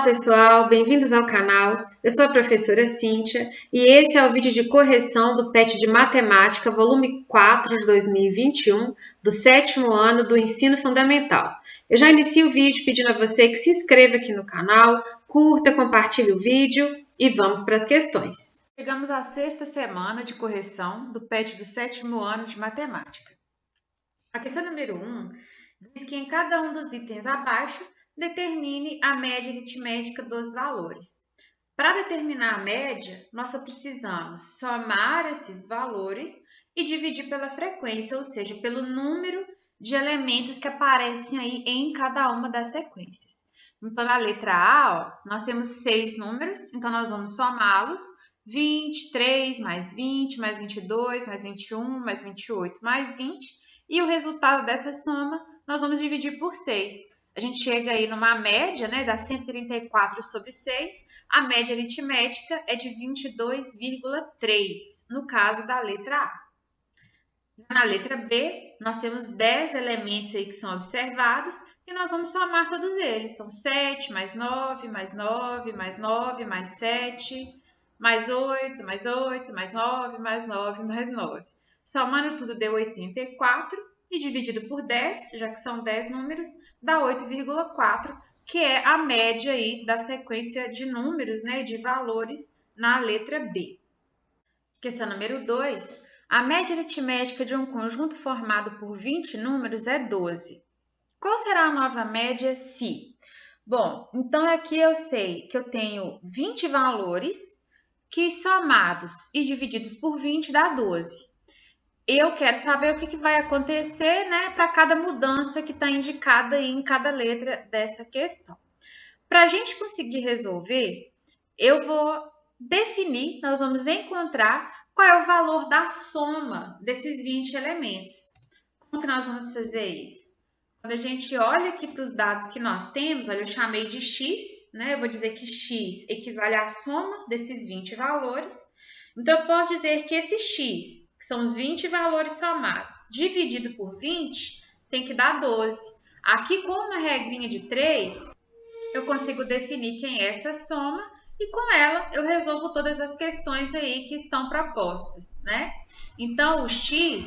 pessoal, bem-vindos ao canal. Eu sou a professora Cíntia e esse é o vídeo de correção do PET de Matemática, volume 4 de 2021, do 7º ano do Ensino Fundamental. Eu já inicio o vídeo pedindo a você que se inscreva aqui no canal, curta, compartilhe o vídeo e vamos para as questões. Chegamos à 6ª semana de correção do PET do 7º ano de Matemática. A questão número 1 diz que em cada um dos itens abaixo, determine a média aritmética dos valores. Para determinar a média, nós só precisamos somar esses valores e dividir pela frequência, ou seja, pelo número de elementos que aparecem aí em cada uma das sequências. Então, na letra A, nós temos 6 números, então nós vamos somá-los. 23 mais 20, mais 22, mais 21, mais 28, mais 20. E o resultado dessa soma, nós vamos dividir por 6. A gente chega aí numa média, né, dá 134 sobre 6. A média aritmética é de 22,3, no caso da letra A. Na letra B, nós temos 10 elementos aí que são observados e nós vamos somar todos eles. Então, 7 mais 9, mais 9, mais 9, mais 7, mais 8, mais 8, mais 9, mais 9, mais 9. Somando tudo deu 84. E dividido por 10, já que são 10 números, dá 8,4, que é a média aí da sequência de números, né, de valores na letra B. Questão número 2. A média aritmética de um conjunto formado por 20 números é 12. Qual será a nova média se? Bom, então aqui eu sei que eu tenho 20 valores que somados e divididos por 20 dá 12. Eu quero saber o que vai acontecer, né, para cada mudança que está indicada aí em cada letra dessa questão. Para a gente conseguir resolver, eu vou definir, nós vamos encontrar qual é o valor da soma desses 20 elementos. Como que nós vamos fazer isso? Quando a gente olha aqui para os dados que nós temos, olha, eu chamei de x, né, eu vou dizer que x equivale à soma desses 20 valores. Então, eu posso dizer que esse x, que são os 20 valores somados, dividido por 20, tem que dar 12. Aqui, com uma regrinha de 3, eu consigo definir quem é essa soma e com ela eu resolvo todas as questões aí que estão propostas, né? Então, o x,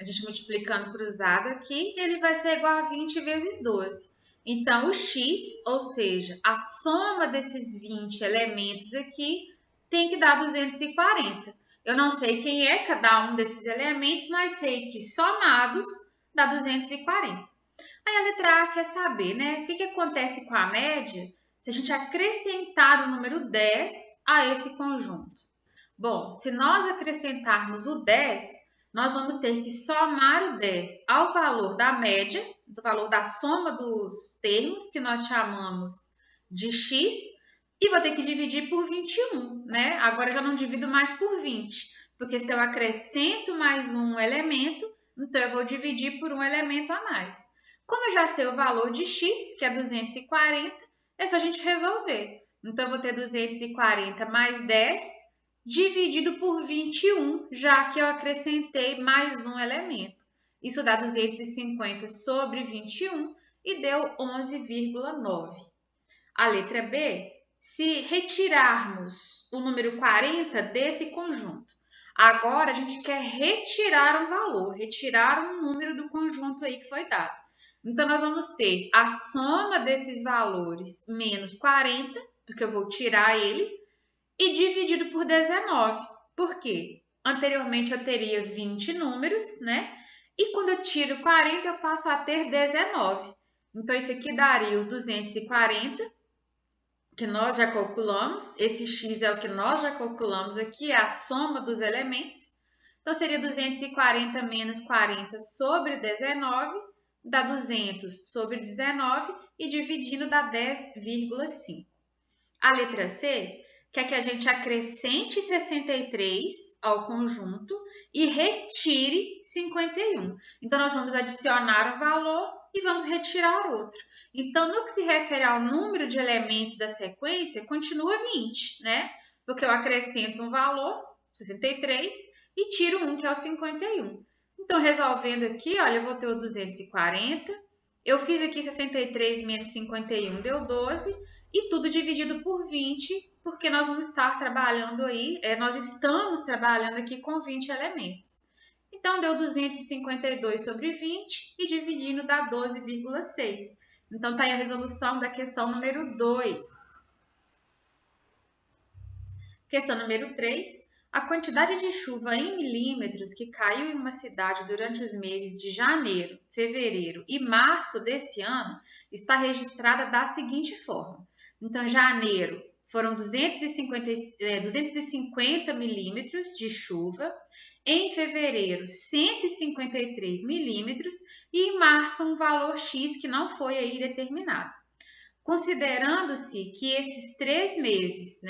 a gente multiplicando cruzado aqui, ele vai ser igual a 20 vezes 12. Então, o x, ou seja, a soma desses 20 elementos aqui, tem que dar 240. Eu não sei quem é cada um desses elementos, mas sei que somados dá 240. Aí a letra A quer saber, né? O que acontece com a média se a gente acrescentar o número 10 a esse conjunto? Bom, se nós acrescentarmos o 10, nós vamos ter que somar o 10 ao valor da média, do valor da soma dos termos, que nós chamamos de x, e vou ter que dividir por 21, né? Agora eu já não divido mais por 20, porque se eu acrescento mais um elemento, então eu vou dividir por um elemento a mais. Como eu já sei o valor de x, que é 240, é só a gente resolver. Então, eu vou ter 240 mais 10 dividido por 21, já que eu acrescentei mais um elemento. Isso dá 250 sobre 21 e deu 11,9. A letra B, se retirarmos o número 40 desse conjunto, agora a gente quer retirar um valor, retirar um número do conjunto aí que foi dado. Então, nós vamos ter a soma desses valores menos 40, porque eu vou tirar ele, e dividido por 19. Por quê? Anteriormente eu teria 20 números, né? E quando eu tiro 40, eu passo a ter 19. Então, isso aqui daria os 240, que nós já calculamos. Esse x é o que nós já calculamos aqui, é a soma dos elementos. Então, seria 240 menos 40 sobre 19, dá 200 sobre 19 e dividindo dá 10,5. A letra C quer que a gente acrescente 63 ao conjunto e retire 51. Então, nós vamos adicionar um valor e vamos retirar outro. Então, no que se refere ao número de elementos da sequência, continua 20, né? Porque eu acrescento um valor, 63, e tiro um, que é o 51. Então, resolvendo aqui, olha, eu vou ter o 240 Eu fiz aqui 63 menos 51 deu 12, e tudo dividido por 20, porque nós vamos estar trabalhando aí, nós estamos trabalhando aqui com 20 elementos. Então, deu 252 sobre 20 e dividindo dá 12,6. Então, está aí a resolução da questão número 2. Questão número 3. A quantidade de chuva em milímetros que caiu em uma cidade durante os meses de janeiro, fevereiro e março desse ano está registrada da seguinte forma. Então, janeiro foram 250 milímetros de chuva, em fevereiro 153 milímetros e em março um valor X que não foi aí determinado. Considerando-se que esses 3 meses,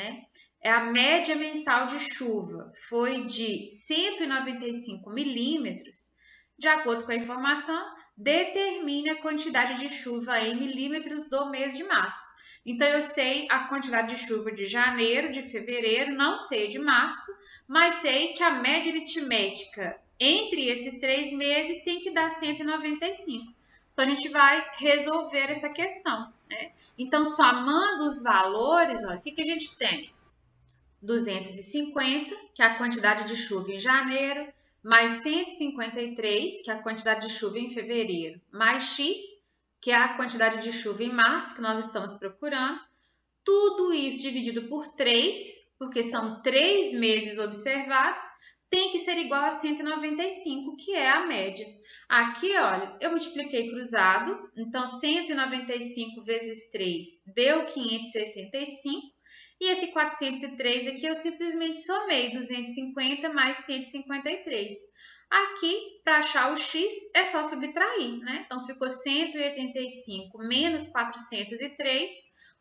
a média mensal de chuva foi de 195 milímetros, de acordo com a informação, determine a quantidade de chuva em milímetros do mês de março. Então, eu sei a quantidade de chuva de janeiro, de fevereiro, não sei de março, mas sei que a média aritmética entre esses 3 meses tem que dar 195. Então, a gente vai resolver essa questão, Então, somando os valores, olha, o que a gente tem? 250, que é a quantidade de chuva em janeiro, mais 153, que é a quantidade de chuva em fevereiro, mais X, que é a quantidade de chuva em março, que nós estamos procurando. Tudo isso dividido por 3, porque são 3 meses observados, tem que ser igual a 195, que é a média. Aqui, olha, eu multipliquei cruzado, então 195 vezes 3 deu 585, e esse 403 aqui eu simplesmente somei 250 mais 153. Aqui, para achar o x, é só subtrair, Então, ficou 185 menos 403,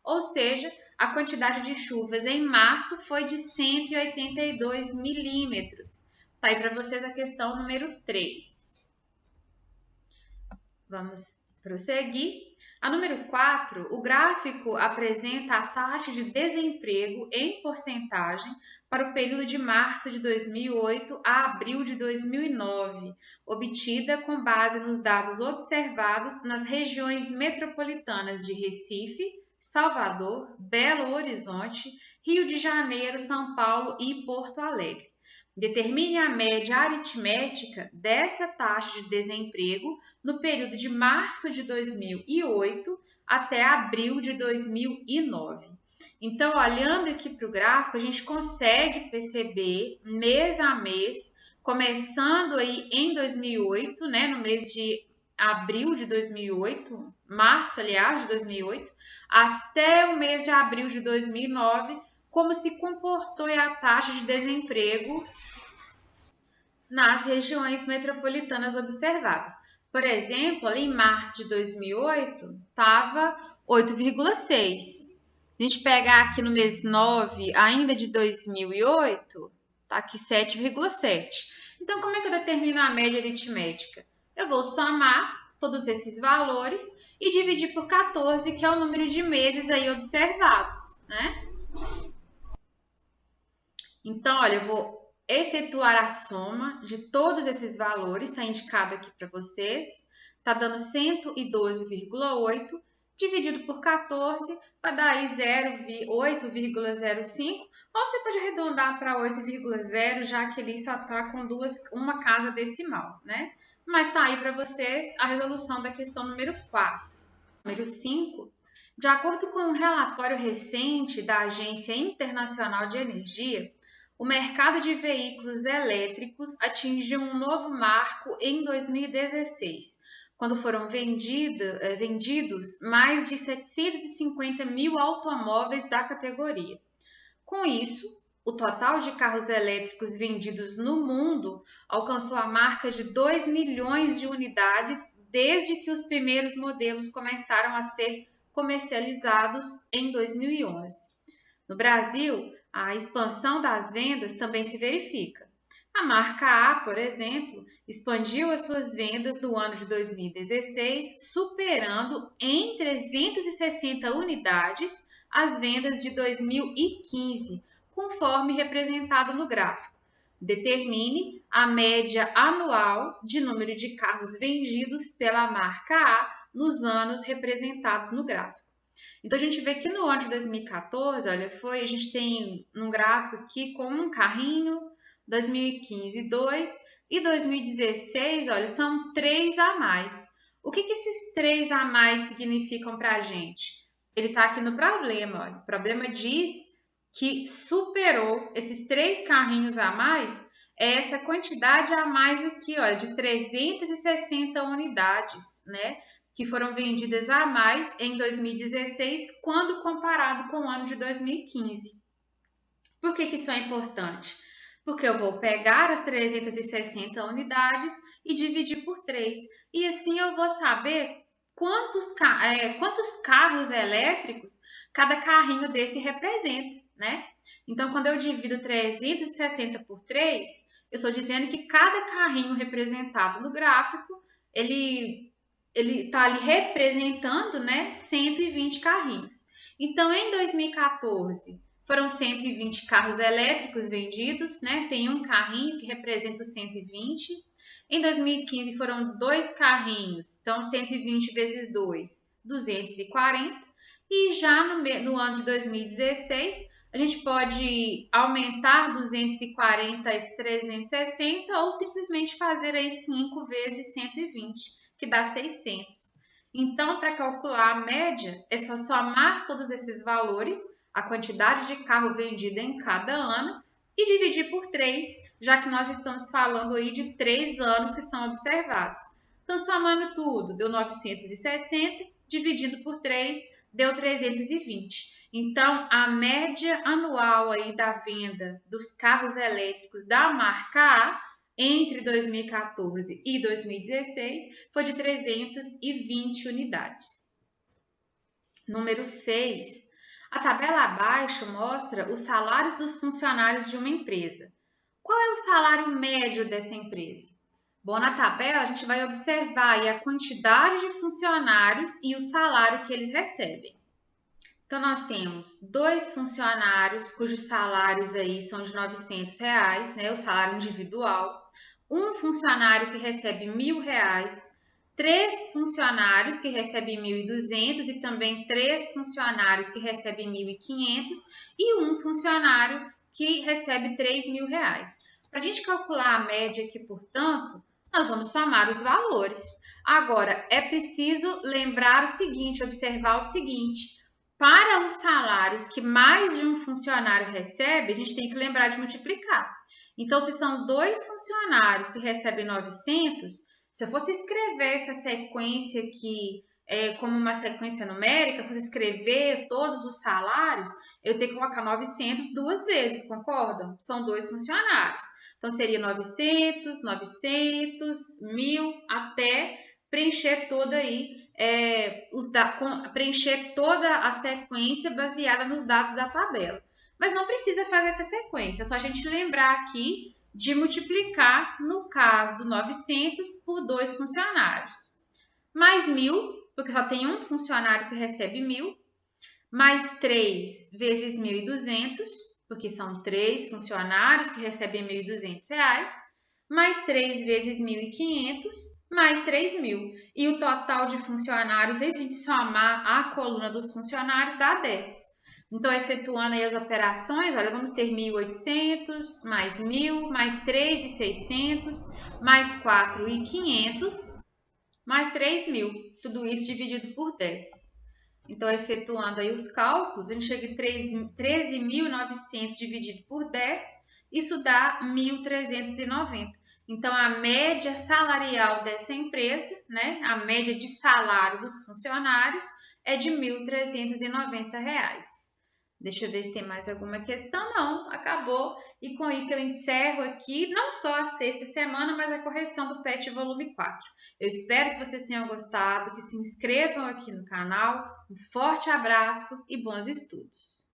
ou seja, a quantidade de chuvas em março foi de 182 milímetros. Tá aí para vocês a questão número 3. Vamos prosseguir. A número 4, o gráfico apresenta a taxa de desemprego em porcentagem para o período de março de 2008 a abril de 2009, obtida com base nos dados observados nas regiões metropolitanas de Recife, Salvador, Belo Horizonte, Rio de Janeiro, São Paulo e Porto Alegre. Determine a média aritmética dessa taxa de desemprego no período de março de 2008 até abril de 2009. Então, olhando aqui para o gráfico, a gente consegue perceber mês a mês, começando aí em 2008, no mês de abril de 2008, março, aliás, de 2008, até o mês de abril de 2009, como se comportou a taxa de desemprego nas regiões metropolitanas observadas. Por exemplo, ali em março de 2008, estava 8,6. Se a gente pegar aqui no mês 9, ainda de 2008, está aqui 7,7. Então, como é que eu determino a média aritmética? Eu vou somar todos esses valores e dividir por 14, que é o número de meses aí observados, Então, olha, eu vou efetuar a soma de todos esses valores, está indicado aqui para vocês, está dando 112,8, dividido por 14, vai dar aí 8,05, ou você pode arredondar para 8,0, já que ele só está com uma casa decimal, Mas está aí para vocês a resolução da questão número 4. Número 5. De acordo com um relatório recente da Agência Internacional de Energia, o mercado de veículos elétricos atingiu um novo marco em 2016, quando foram vendidos mais de 750 mil automóveis da categoria. Com isso, o total de carros elétricos vendidos no mundo alcançou a marca de 2 milhões de unidades desde que os primeiros modelos começaram a ser comercializados em 2011. No Brasil, a expansão das vendas também se verifica. A marca A, por exemplo, expandiu as suas vendas do ano de 2016, superando em 360 unidades as vendas de 2015, conforme representado no gráfico. Determine a média anual de número de carros vendidos pela marca A nos anos representados no gráfico. Então, a gente vê que no ano de 2014, olha, a gente tem um gráfico aqui com um carrinho, 2015, 2, e 2016, olha, são 3 a mais. O que esses 3 a mais significam para a gente? Ele está aqui no problema, olha. O problema diz que superou esses 3 carrinhos a mais, é essa quantidade a mais aqui, olha, de 360 unidades, né? Que foram vendidas a mais em 2016, quando comparado com o ano de 2015. Por que isso é importante? Porque eu vou pegar as 360 unidades e dividir por 3. E assim eu vou saber quantos carros elétricos cada carrinho desse representa, né? Então, quando eu divido 360 por 3, eu estou dizendo que cada carrinho representado no gráfico, ele está ali representando, né, 120 carrinhos. Então, em 2014, foram 120 carros elétricos vendidos, né? Tem um carrinho que representa os 120. Em 2015 foram 2 carrinhos, então 120 vezes 2, 240. E já no ano de 2016, a gente pode aumentar 240 a 360 ou simplesmente fazer aí 5 vezes 120, que dá 600. Então, para calcular a média, é só somar todos esses valores, a quantidade de carro vendido em cada ano, e dividir por 3, já que nós estamos falando aí de 3 anos que são observados. Então, somando tudo, deu 960, dividido por 3, deu 320. Então, a média anual aí da venda dos carros elétricos da marca A entre 2014 e 2016 foi de 320 unidades. Número 6. A tabela abaixo mostra os salários dos funcionários de uma empresa. Qual é o salário médio dessa empresa? Bom, na tabela a gente vai observar aí a quantidade de funcionários e o salário que eles recebem. Então, nós temos 2 funcionários cujos salários aí são de R$900, né, o salário individual. Um funcionário que recebe R$1.000, 3 funcionários que recebem 1.200 e também 3 funcionários que recebem 1.500 e um funcionário que recebe R$3.000. Para a gente calcular a média aqui, portanto, nós vamos somar os valores. Agora, é preciso lembrar o seguinte, observar o seguinte: para os salários que mais de um funcionário recebe, a gente tem que lembrar de multiplicar. Então, se são 2 funcionários que recebem 900, se eu fosse escrever essa sequência aqui como uma sequência numérica, fosse escrever todos os salários, eu tenho que colocar 900 2 vezes, concordam? São 2 funcionários. Então, seria 900, 900, 1.000, até preencher toda aí, preencher toda a sequência baseada nos dados da tabela. Mas não precisa fazer essa sequência, é só a gente lembrar aqui de multiplicar, no caso do 900, por 2 funcionários. Mais 1.000, porque só tem um funcionário que recebe 1.000, mais 3 vezes 1.200, porque são 3 funcionários que recebem R$1.200, mais 3 vezes 1.500, mais 3.000. E o total de funcionários, se a gente somar a coluna dos funcionários, dá 10. Então, efetuando aí as operações, olha, vamos ter 1.800, mais 1.000, mais 3.600, mais 4.500, mais 3.000. Tudo isso dividido por 10. Então, efetuando aí os cálculos, a gente chega em 13.900 dividido por 10, isso dá 1.390. Então, a média salarial dessa empresa, né, a média de salário dos funcionários é de R$1.390. Deixa eu ver se tem mais alguma questão. Não, acabou. E com isso eu encerro aqui não só a 6ª semana, mas a correção do PET volume 4. Eu espero que vocês tenham gostado, que se inscrevam aqui no canal. Um forte abraço e bons estudos!